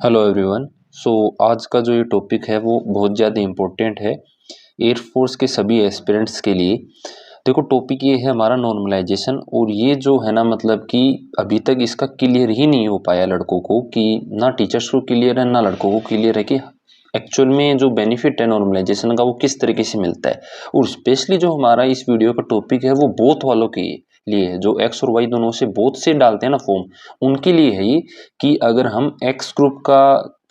Hello everyone. सो आज का जो ये टॉपिक है वो बहुत ज़्यादा इम्पोर्टेंट है एयरफोर्स के सभी एस्पिरेंट्स के लिए। देखो, टॉपिक ये है हमारा नॉर्मलाइजेशन, और ये जो है ना, मतलब कि अभी तक इसका क्लियर ही नहीं हो पाया लड़कों को, कि ना टीचर्स को क्लियर है ना लड़कों को क्लियर है कि एक्चुअल में जो बेनिफिट है नॉर्मलाइजेशन का वो किस तरीके से मिलता है। और स्पेशली जो हमारा इस वीडियो का टॉपिक है वो बोथ वालों के लिए है, जो एक्स और वाई दोनों से बोथ से डालते हैं ना फॉर्म, उनके लिए है ये। कि अगर हम एक्स ग्रुप का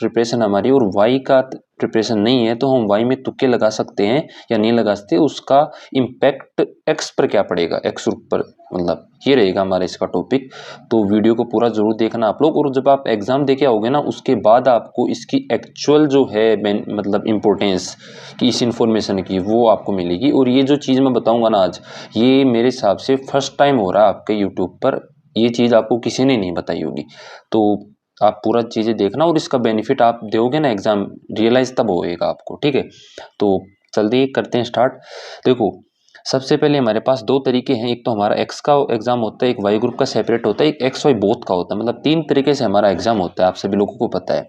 प्रिपरेशन हमारी और वाई का प्रिपरेशन नहीं है तो हम वाई में तुक्के लगा सकते हैं या नहीं लगा सकते, उसका इम्पैक्ट एक्स पर क्या पड़ेगा, एक्स ग्रुप पर, मतलब ये रहेगा हमारा इसका टॉपिक। तो वीडियो को पूरा जरूर देखना आप लोग, और जब आप एग्जाम देके आओगे ना उसके बाद आपको इसकी एक्चुअल जो है मतलब इम्पोर्टेंस की इस इंफॉर्मेशन की वो आपको मिलेगी। और ये जो चीज़ मैं बताऊंगा ना आज, ये मेरे हिसाब से फर्स्ट टाइम हो रहा है आपके यूट्यूब पर, ये चीज़ आपको किसी ने नहीं बताई होगी। तो आप पूरा चीज़ें देखना और इसका बेनिफिट आप दोगे ना, एग्जाम रियलाइज तब होएगा आपको, ठीक है। तो जल्दी करते हैं स्टार्ट। देखो, सबसे पहले हमारे पास दो तरीके हैं, एक तो हमारा एक्स का एग्जाम होता है, एक वाई ग्रुप का सेपरेट होता है, एक एक्स वाई बोथ का होता है, मतलब तीन तरीके से हमारा एग्जाम होता है, आप सभी लोगों को पता है।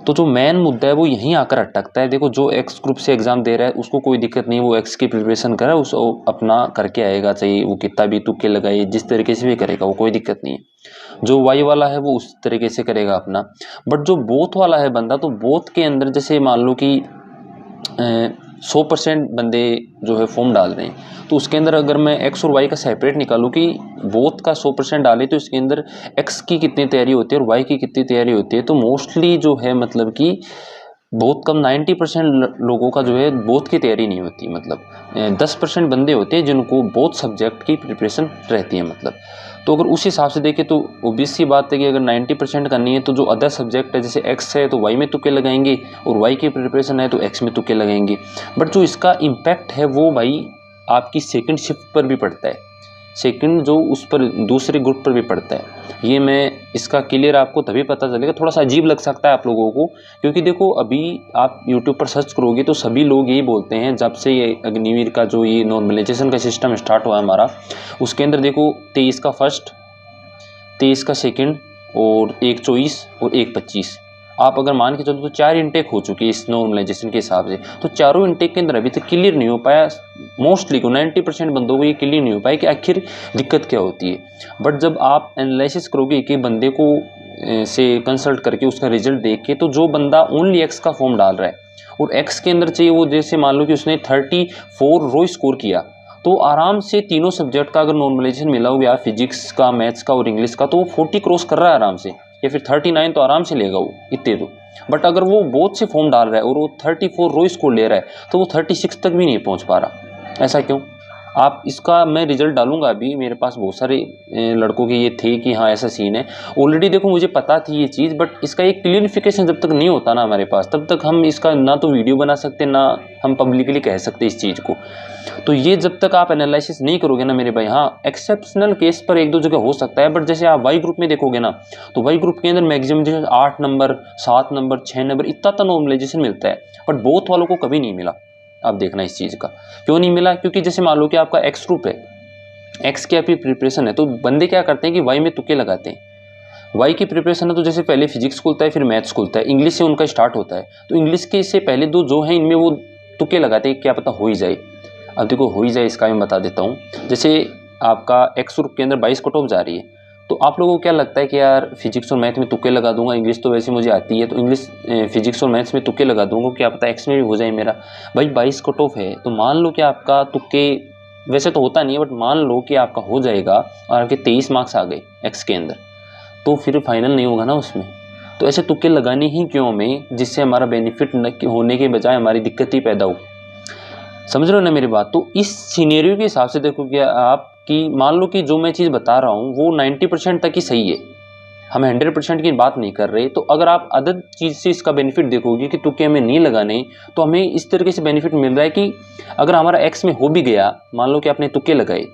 तो जो मेन मुद्दा है वो यहीं आकर अटकता है। देखो, जो एक्स ग्रुप से एग्जाम दे रहा है उसको कोई दिक्कत नहीं, वो एक्स की प्रिपरेशन कर रहा है, उसको अपना करके आएगा, चाहिए वो कितना भी तुक्के लगाए जिस तरीके से भी करेगा वो कोई दिक्कत नहीं है। जो वाई वाला है वो उस तरीके से करेगा अपना। बट जो बोथ वाला है बंदा, तो बोथ के अंदर जैसे मान लो कि 100% बंदे जो है फॉर्म डाल रहे हैं, तो उसके अंदर अगर मैं एक्स और वाई का सेपरेट निकालूं कि बोथ का 100% डाले, तो इसके अंदर एक्स की कितनी तैयारी होती है और वाई की कितनी तैयारी होती है, तो मोस्टली जो है मतलब कि बहुत कम 90% लोगों का जो है बोथ की तैयारी नहीं होती, मतलब 10% बंदे होते हैं जिनको बोथ सब्जेक्ट की प्रिपरेशन रहती है, मतलब। तो अगर उस हिसाब से देखें तो ओबियस सी बात है कि अगर 90% करनी है तो जो अदर सब्जेक्ट है, जैसे एक्स है तो वाई में तुक्के लगाएंगे, और वाई की प्रिपरेशन है तो एक्स में तुक्के लगाएंगे। बट जो इसका इम्पैक्ट है वो भाई आपकी सेकंड शिफ्ट पर भी पड़ता है, सेकंड जो उस पर दूसरे ग्रुप पर भी पड़ता है। ये मैं इसका क्लियर आपको तभी पता चलेगा, थोड़ा सा अजीब लग सकता है आप लोगों को, क्योंकि देखो अभी आप यूट्यूब पर सर्च करोगे तो सभी लोग यही बोलते हैं, जब से ये अग्निवीर का जो ये नॉर्मलाइजेशन का सिस्टम स्टार्ट हुआ हमारा, उसके अंदर देखो 23 का फर्स्ट, 23 का सेकंड, और एक 24 और एक 25, आप अगर मान के चलो तो 4 इंटेक हो चुकी है इस नॉर्मलाइजेशन के हिसाब से। तो चारों इंटेक के अंदर अभी तक क्लियर नहीं हो पाया, मोस्टली को 90% बंदों को ये क्लियर नहीं हो पाया कि आखिर दिक्कत क्या होती है। बट जब आप एनालिसिस करोगे कि बंदे को से कंसल्ट करके उसका रिजल्ट देख के, तो जो बंदा ओनली एक्स का फॉर्म डाल रहा है और एक्स के अंदर चाहिए वो, जैसे मान लो कि उसने 34 रो स्कोर किया, तो आराम से तीनों सब्जेक्ट का अगर नॉर्मलाइजेशन मिला हो गया, फिजिक्स का, मैथ्स का और इंग्लिश का, तो वो 40 क्रॉस कर रहा है आराम से, या फिर 39 तो आराम से लेगा वो, इतने तो। बट अगर वो बोथ से फॉर्म डाल रहा है और वो 34 रो स्कोर ले रहा है तो वो 36 तक भी नहीं पहुंच पा रहा। ऐसा क्यों? आप इसका मैं रिजल्ट डालूंगा, अभी मेरे पास बहुत सारे लड़कों के ये थे कि हाँ ऐसा सीन है। ऑलरेडी देखो मुझे पता थी ये चीज़, बट इसका एक क्लियरिफिकेशन जब तक नहीं होता ना हमारे पास, तब तक हम इसका ना तो वीडियो बना सकते ना हम पब्लिकली कह सकते इस चीज़ को। तो ये जब तक आप एनालिसिस नहीं करोगे ना मेरे भाई, हाँ एक्सेप्शनल केस पर एक दो जगह हो सकता है, बट जैसे आप वाई ग्रुप में देखोगे ना, तो वाई ग्रुप के अंदर मैक्सिमम जैसे 8 नंबर, 7 नंबर, 6 नंबर इतना तो नॉर्मलाइजेशन मिलता है, बट बोथ वालों को कभी नहीं मिला। आप देखना इस चीज़ का क्यों नहीं मिला, क्योंकि जैसे मान लो कि आपका एक्स ग्रुप है, एक्स की आपकी प्रिपरेशन है, तो बंदे क्या करते हैं कि वाई में तुक्के लगाते हैं। वाई की प्रिपरेशन है तो जैसे पहले फिजिक्स खुलता है, फिर मैथ्स खुलता है, इंग्लिश से उनका स्टार्ट होता है, तो इंग्लिश के से पहले दो जो है इनमें वो तुक्के लगाते हैं, क्या पता हो ही जाए। अब देखो हो ही जाए इसका मैं बता देता हूँ। जैसे आपका एक्स ग्रुप के अंदर 22 कट ऑफ जा रही है, तो आप लोगों को क्या लगता है कि यार फिजिक्स और मैथ में तुक्के लगा दूंगा, इंग्लिश तो वैसे मुझे आती है, तो इंग्लिश फिजिक्स और मैथ्स में तुक्के लगा दूंगा, क्या पता एक्स में भी हो जाए मेरा। भाई 22 कट ऑफ है, तो मान लो कि आपका तुक्के, वैसे तो होता नहीं है बट मान लो कि आपका हो जाएगा और आपके 23 मार्क्स आ गए एक्स के अंदर, तो फिर फाइनल नहीं होगा ना उसमें। तो ऐसे तुक्के लगाने ही क्यों हमें, जिससे हमारा बेनिफिट होने के बजाय हमारी दिक्कत ही पैदा हो। समझ रहे हो ना मेरी बात? तो इस सिनेरियो के हिसाब से देखो कि आप कि मान लो कि जो मैं चीज़ बता रहा हूँ वो 90% तक ही सही है, हम 100% की बात नहीं कर रहे। तो अगर आप अदर चीज़ से इसका बेनिफिट देखोगे कि तुक्के हमें नहीं लगाने, तो हमें इस तरीके से बेनिफिट मिल रहा है कि अगर हमारा एक्स में हो भी गया, मान लो कि आपने तुक्के लगाए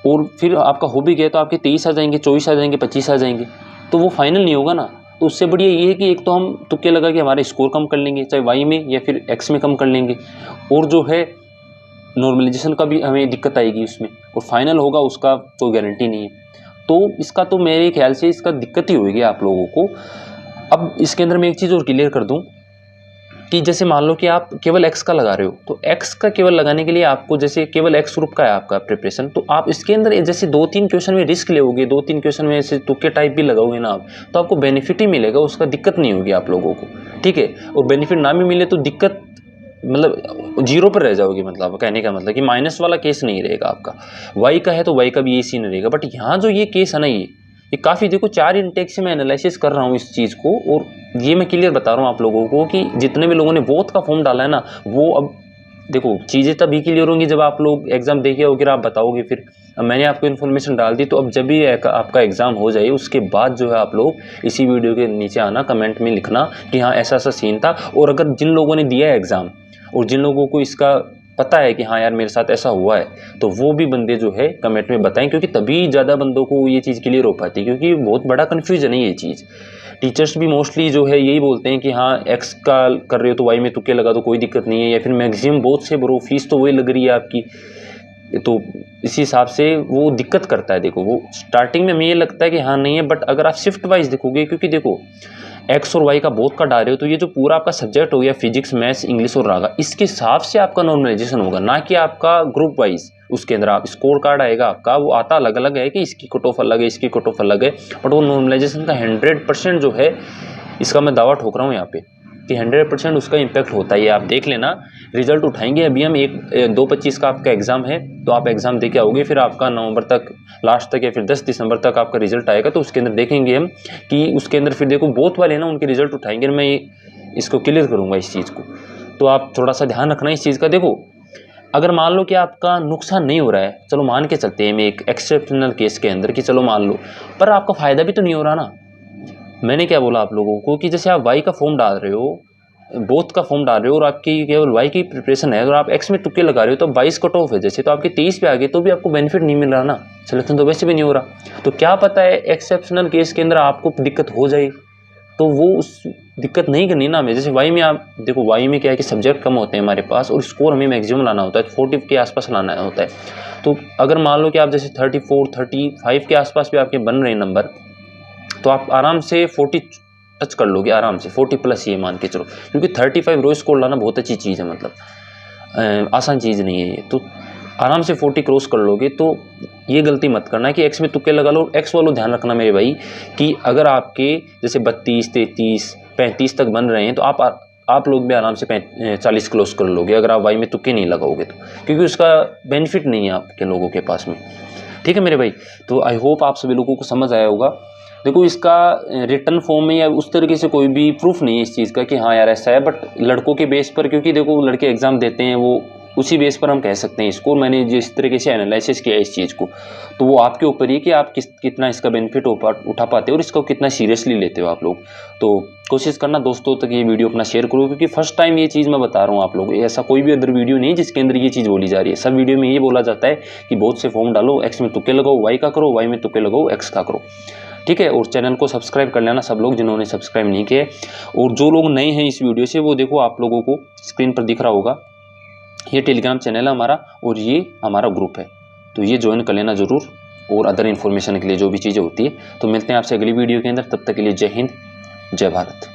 और फिर आपका हो भी गया, तो आपके 23 आ जाएंगे, 24 आ जाएंगे, 25 आ जाएंगे, तो वो फाइनल नहीं होगा ना। तो उससे बढ़िया ये है कि एक तो हम तुक्के लगा के हमारे स्कोर कम कर लेंगे, चाहे वाई में या फिर एक्स में कम कर लेंगे, और जो है नॉर्मलाइजेशन का भी हमें दिक्कत आएगी उसमें, और फाइनल होगा उसका कोई गारंटी नहीं है। तो इसका तो मेरे ख्याल से इसका दिक्कत ही होगी आप लोगों को। अब इसके अंदर मैं एक चीज़ और क्लियर कर दूं कि जैसे मान लो कि आप केवल एक्स का लगा रहे हो, तो एक्स का केवल लगाने के लिए आपको जैसे केवल एक्स ग्रुप का है आपका प्रिपरेशन, तो आप इसके अंदर जैसे 2-3 क्वेश्चन में रिस्क लोगे, 2-3 क्वेश्चन में ऐसे तुक्के टाइप भी लगाओगे ना आप, तो आपको बेनिफिट ही मिलेगा, उसका दिक्कत नहीं होगी आप लोगों को, ठीक है। और बेनिफिट ना भी मिले तो दिक्कत मतलब जीरो पर रह जाओगी, मतलब कहने का मतलब कि माइनस वाला केस नहीं रहेगा आपका। वाई का है तो वाई का भी ये सीन रहेगा। बट यहाँ जो ये केस है ना, ये काफ़ी देखो 4 इंटेक से मैं एनालिसिस कर रहा हूँ इस चीज़ को, और ये मैं क्लियर बता रहा हूँ आप लोगों को कि जितने भी लोगों ने बोथ का फॉर्म डाला है ना, वो अब देखो चीज़ें तभी क्लियर होंगी जब आप लोग एग्ज़ाम देखे होगे, आप बताओगे फिर। अब मैंने आपको इन्फॉर्मेशन डाल दी, तो अब जब भी आपका एग्ज़ाम हो जाए उसके बाद जो है आप लोग इसी वीडियो के नीचे आना, कमेंट में लिखना कि हाँ ऐसा ऐसा सीन था। और अगर जिन लोगों ने दिया है एग्ज़ाम और जिन लोगों को इसका पता है कि हाँ यार मेरे साथ ऐसा हुआ है, तो वो भी बंदे जो है कमेंट में बताएं, क्योंकि तभी ज़्यादा बंदों को ये चीज़ क्लियर हो पाती है, क्योंकि बहुत बड़ा कन्फ्यूजन है ये चीज़। टीचर्स भी मोस्टली जो है यही बोलते हैं कि हाँ एक्स का कर रहे हो तो वाई में तुक्के लगा तो कोई दिक्कत नहीं है, या फिर मैक्सिमम बहुत से ब्रो फीस तो वही लग रही है आपकी, तो इसी हिसाब से वो दिक्कत करता है। देखो वो स्टार्टिंग में हमें ये लगता है कि हाँ नहीं है, बट अगर आप शिफ्ट वाइज देखोगे, क्योंकि देखो एक्स और वाई का बोथ का डाल रहे हो, तो ये जो पूरा आपका सब्जेक्ट हो गया फिजिक्स मैथ्स इंग्लिश और रागा, इसके हिसाब से आपका नॉर्मलाइजेशन होगा, ना कि आपका ग्रुप वाइज। उसके अंदर आप स्कोर कार्ड आएगा आपका, वो आता अलग अलग है कि इसकी कट ऑफ अलग है, इसकी कट ऑफ अलग है, बट वो नॉर्मलाइजेशन का 100% जो है, इसका मैं दावा ठोक रहा हूँ यहाँ पे कि 100% उसका इम्पैक्ट होता है। ये आप देख लेना, रिजल्ट उठाएंगे अभी हम 2-25 का आपका एग्ज़ाम है, तो आप एग्ज़ाम दे के आओगे, फिर आपका नवंबर तक लास्ट तक या फिर 10 दिसंबर तक आपका रिजल्ट आएगा, तो उसके अंदर देखेंगे हम कि उसके अंदर फिर देखो बोथ वाले ना उनके रिजल्ट उठाएंगे, मैं इसको क्लियर करूँगा इस चीज़ को। तो आप थोड़ा सा ध्यान रखना इस चीज़ का। देखो अगर मान लो कि आपका नुकसान नहीं हो रहा है, चलो मान के चलते हैं मैं एक एक्सेप्शनल केस के अंदर कि चलो मान लो, पर आपका फ़ायदा भी तो नहीं हो रहा ना। मैंने क्या बोला आप लोगों को कि जैसे आप वाई का फॉर्म डाल रहे हो, बोथ का फॉर्म डाल रहे हो, और आपकी केवल वाई की प्रिपरेशन है, और आप एक्स में तुक्के लगा रहे हो, तो 22 कट ऑफ है जैसे, तो आपके 23 पे आ गए, तो भी आपको बेनिफिट नहीं मिल रहा ना, सिलेक्शन तो वैसे भी नहीं हो रहा। तो क्या पता है एक्सेप्शनल केस के अंदर आपको दिक्कत हो जाए, तो वो उस दिक्कत नहीं करनी ना हमें। जैसे वाई में आप देखो, वाई में क्या है कि सब्जेक्ट कम होते हैं हमारे पास, और स्कोर हमें मैक्सिमम लाना होता है, 40 के आसपास लाना होता है। तो अगर मान लो कि आप जैसे 34-35 के आसपास भी आपके बन रहे हैं नंबर, तो आप आराम से 40 टच कर लोगे, आराम से 40+ ये मान के चलो, क्योंकि 35 रोज स्कोर लाना बहुत अच्छी चीज़ है, मतलब आसान चीज़ नहीं है ये, तो आराम से 40 क्रॉस कर लोगे। तो ये गलती मत करना कि एक्स में तुक्के लगा लो। एक्स वालों ध्यान रखना मेरे भाई कि अगर आपके जैसे 32, 33, 35 तक बन रहे हैं, तो आप लोग भी आराम से 40 क्रॉस कर लोगे अगर आप वाई में तुक्के नहीं लगाओगे तो, क्योंकि उसका बेनिफिट नहीं है आपके लोगों के पास में, ठीक है मेरे भाई। तो आई होप आप सभी लोगों को समझ आया होगा। देखो इसका रिटर्न फॉर्म में या उस तरीके से कोई भी प्रूफ नहीं है इस चीज़ का कि हाँ यार ऐसा है, बट लड़कों के बेस पर, क्योंकि देखो लड़के एग्ज़ाम देते हैं, वो उसी बेस पर हम कह सकते हैं इसको। मैंने जिस तरीके से एनालिसिस किया इस चीज़ को, तो वो आपके ऊपर ही कि आप कितना इसका बेनिफिट उठा पाते हो और इसको कितना सीरियसली लेते हो आप लोग। तो कोशिश करना दोस्तों तक ये वीडियो अपना शेयर करो, क्योंकि फर्स्ट टाइम ये चीज़ मैं बता रहा हूँ आप लोग, ऐसा कोई भी अदर वीडियो नहीं जिसके अंदर ये चीज़ बोली जा रही है। सब वीडियो में ये बोला जाता है कि बहुत से फॉर्म डालो, एक्स में तुक्के लगाओ, वाई का करो, वाई में तुक्के लगाओ, एक्स का करो, ठीक है। और चैनल को सब्सक्राइब कर लेना सब लोग जिन्होंने सब्सक्राइब नहीं किए, और जो लोग नए हैं इस वीडियो से, वो देखो आप लोगों को स्क्रीन पर दिख रहा होगा, ये टेलीग्राम चैनल है हमारा और ये हमारा ग्रुप है, तो ये ज्वाइन कर लेना ज़रूर, और अदर इन्फॉर्मेशन के लिए जो भी चीज़ें होती है। तो मिलते हैं आपसे अगली वीडियो के अंदर, तब तक के लिए जय हिंद, जय भारत।